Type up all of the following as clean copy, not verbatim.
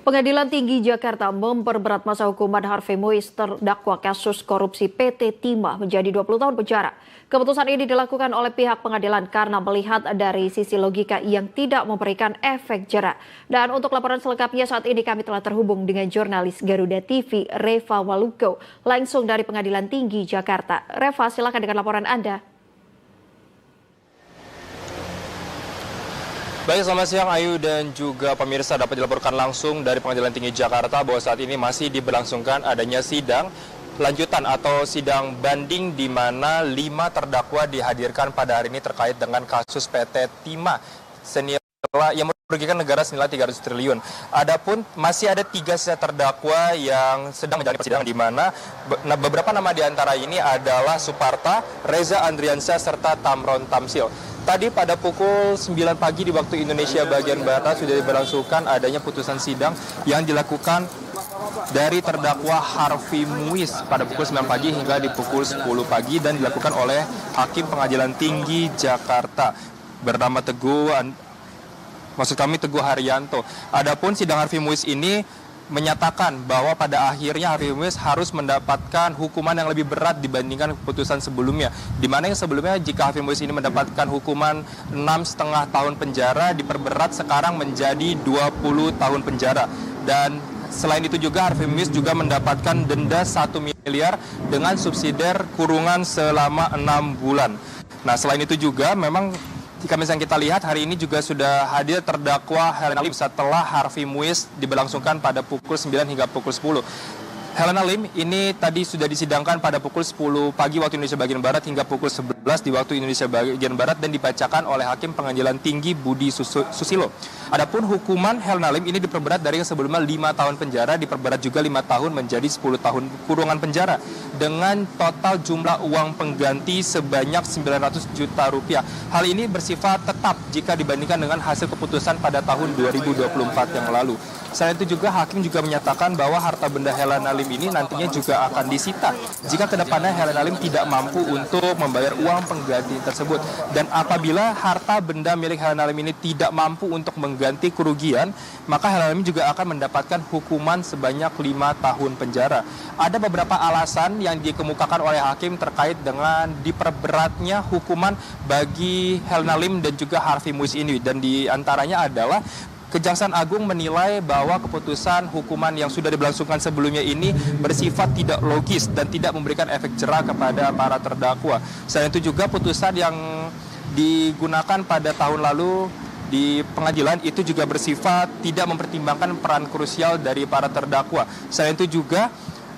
Pengadilan Tinggi Jakarta memperberat masa hukuman Harvey Muiz terdakwa kasus korupsi PT Timah menjadi 20 tahun penjara. Keputusan ini dilakukan oleh pihak pengadilan karena melihat dari sisi logika yang tidak memberikan efek jera. Dan untuk laporan selengkapnya saat ini kami telah terhubung dengan jurnalis Garuda TV Reva Walugo langsung dari Pengadilan Tinggi Jakarta. Reva, silakan dengan laporan Anda. Baik, selamat siang Ayu dan juga pemirsa, dapat dilaporkan langsung dari Pengadilan Tinggi Jakarta bahwa saat ini masih diberlangsungkan adanya sidang lanjutan atau sidang banding di mana 5 terdakwa dihadirkan pada hari ini terkait dengan kasus PT Timah senilai yang merugikan negara senilai 300 triliun. Adapun masih ada 3 sisa terdakwa yang sedang menjalani persidangan di mana beberapa nama di antara ini adalah Suparta, Reza Andriansyah serta Tamron Tamsil. Tadi pada pukul 9 pagi di waktu Indonesia bagian Barat sudah diberlangsungkan adanya putusan sidang yang dilakukan dari terdakwa Harvey Muiz pada pukul 9 pagi hingga di pukul 10 pagi dan dilakukan oleh Hakim Pengadilan Tinggi Jakarta bernama Teguh Haryanto. Adapun sidang Harvey Muiz ini menyatakan bahwa pada akhirnya Harvey Muiz harus mendapatkan hukuman yang lebih berat dibandingkan keputusan sebelumnya. Di mana yang sebelumnya jika Harvey Muiz ini mendapatkan hukuman 6,5 tahun penjara diperberat sekarang menjadi 20 tahun penjara. Dan selain itu juga Harvey Muiz juga mendapatkan denda 1 miliar dengan subsidiar kurungan selama 6 bulan. Nah, selain itu juga memang jika misalnya kita lihat hari ini juga sudah hadir terdakwa Helena Lim setelah Harvey Muiz diberlangsungkan pada pukul 9 hingga pukul 10. Helena Lim ini tadi sudah disidangkan pada pukul 10 pagi waktu Indonesia bagian Barat hingga pukul 11 di waktu Indonesia bagian Barat dan dibacakan oleh Hakim Pengadilan Tinggi Budi Susilo. Adapun hukuman Helena Lim ini diperberat dari yang sebelumnya 5 tahun penjara, diperberat juga 5 tahun menjadi 10 tahun kurungan penjara dengan total jumlah uang pengganti sebanyak 900 juta rupiah. Hal ini bersifat tetap jika dibandingkan dengan hasil keputusan pada tahun 2024 yang lalu. Selain itu juga Hakim juga menyatakan bahwa harta benda Helena Lim ini nantinya juga akan disita jika kedepannya Helena Lim tidak mampu untuk membayar uang pengganti tersebut. Dan apabila harta benda milik Helena Lim ini tidak mampu untuk mengganti kerugian, maka Helena Lim juga akan mendapatkan hukuman sebanyak 5 tahun penjara. Ada beberapa alasan yang dikemukakan oleh Hakim terkait dengan diperberatnya hukuman bagi Helena Lim dan juga Harvey Muiz ini. Dan di antaranya adalah Kejaksaan Agung menilai bahwa keputusan hukuman yang sudah diberlangsungkan sebelumnya ini bersifat tidak logis dan tidak memberikan efek jera kepada para terdakwa. Selain itu juga putusan yang digunakan pada tahun lalu di pengadilan itu juga bersifat tidak mempertimbangkan peran krusial dari para terdakwa. Selain itu juga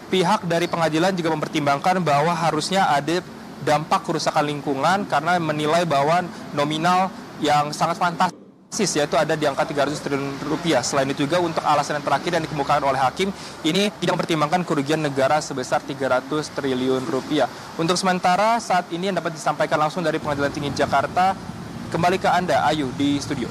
pihak dari pengadilan juga mempertimbangkan bahwa harusnya ada dampak kerusakan lingkungan karena menilai bahwa nominal yang sangat fantastis yaitu ada di angka 300 triliun rupiah. Selain itu juga untuk alasan yang terakhir yang dikemukakan oleh Hakim ini tidak mempertimbangkan kerugian negara sebesar 300 triliun rupiah. Untuk sementara saat ini yang dapat disampaikan langsung dari Pengadilan Tinggi Jakarta, kembali ke Anda Ayu di studio.